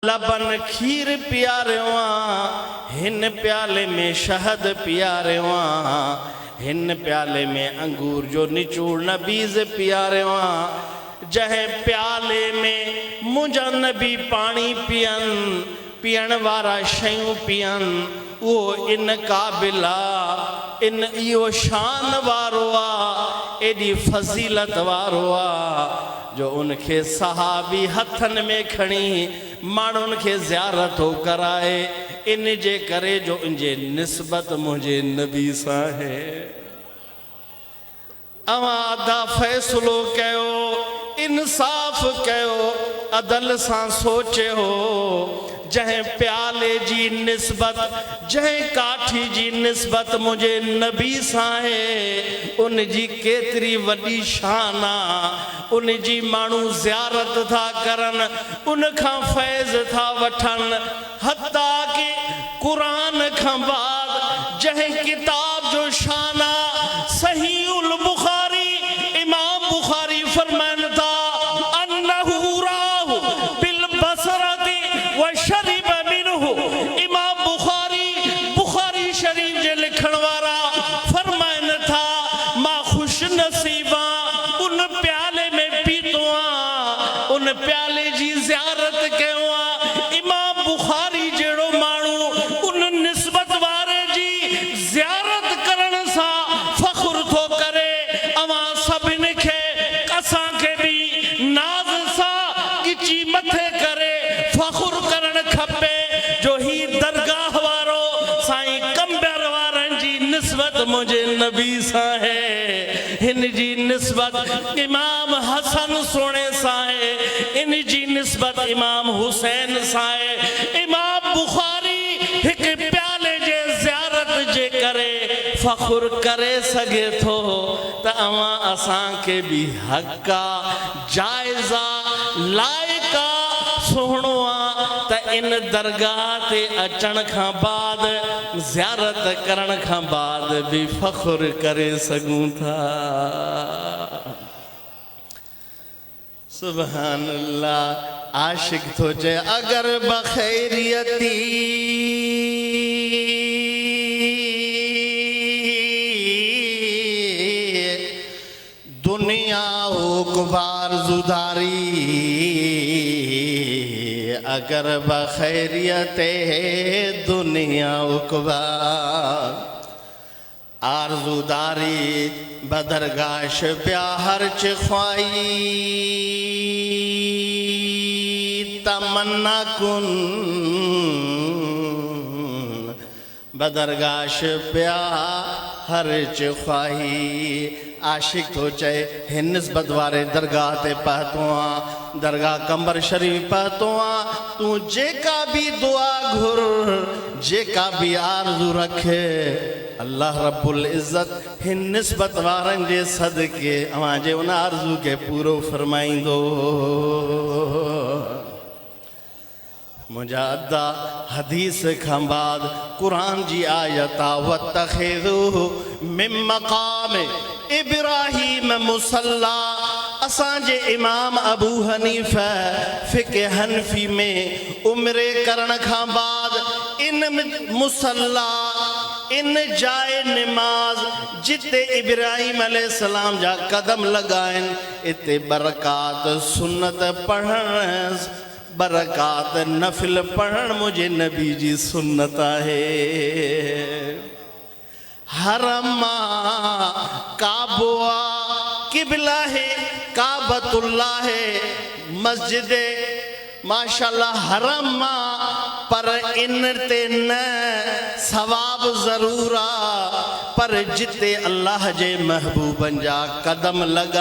लबन खीर पियारियो हिन प्याले में शहद पियारियो हिन प्याले में अंगूर जो निचूड़ नबीज पियारियो जहे प्याले में मुंजा नबी पानी पियन पियण वारा शयूं पियन वो इन काबिला इन इो शान वारो आ एडी फजीलत वारो आ जो उनके सहाबी हथन में खणी मानुन के ज़ियारत हो कराए इन जे करे जो इनजे निस्बत मुझे नबी सा है। अवा अदा फैसलो कयो इंसाफ कयो अदल सा सोचे हो जहे प्याले जी निस्बत जहे काठी जी निस्बत मुझे नबी सा है उन जी केतरी वडी शान आ उन जी मानू ज़ियारत था करन उन खां फैज़ था वठन हत्ता कि कुरान खां बाद जहे किताब जो शान आ सहीहुल बुखारी इमाम बुखारी फरमान था अन्नहु राहु बिल बसरति व शरीब मिनहु इमाम बुखारी शरीफ जे लिखण वारा फरमान था मां खुश नसीबा उन प्याले में पीतो आ उन प्याले जी ज़ियारत कयो आ इमाम बुखारी जेड़ो मानू उन निस्बत वारे जी ज़ियारत करण सा फख्र थो करे अवा सभिन खे असां खे भी नाज़ सा किची मथे करे फख्र करण खपे जो ही दरगाह वारो साईं कंबर वारन जी निस्बत मुझे नबी सा है इन जी निस्बत इमाम हसन सोने सा है इन जी निस्बत इमाम हुसैन सा है। इमाम बुखारी एक प्याले जे ज़ियारत जे करे फख्र करे सके थो त अवा असां के भी हक़ा जायज़ा लायका सोहणो आ त इन दरगाह ते अचण खां बाद ज़ियारत करण खां बाद भी फख्र करे सघूं था। सुभान अल्लाह आशिक तो चे अगर बखैरियती दुनिया हुकबार जुदारी अगर बखैरियते दुनिया हुकबार आरज़ूदारी बदरगाश प्यार ख्वाई तमन्ना कुन बदरगाश प्यार ख्वाई आशिक तो चे हिन निस्बत वारे दरगाह ते पहुतो आ दरगाह कंबर शरीफ पहुतो आ तू जेका भी दुआ घुर जेका भी आरज़ू रखे अल्लाह रब्बुल इज़्ज़त हिन निस्बत वारन जे सदके अवां जे उन आरज़ू के पूरो फरमाइंदो। मुझा अदा हदीस खां बाद कुरान जी आयता वत्तखिज़ू मिन मक़ाम इब्राहीम मुसल्ला असांजे इमाम अबू हनीफा फ़िक़्ह हनफ़ी में उम्रे करण खां बाद इन मुसल्ला इन जाए नमाज जिते इब्राहिम अलैहिस्सलाम जा कदम लगाइन इते बरकात सुन्नत पढ़ण बरकात नफिल पढ़ण मुझे नबी जी सुन्नत है। हरमा काबुआ किबला है काबतुल्लाह है मस्जिद माशाल्लाह हरमा पर इन ते न सवाब जरूर आ पर जिते अल्लाह जे महबूबन जा कदम लगा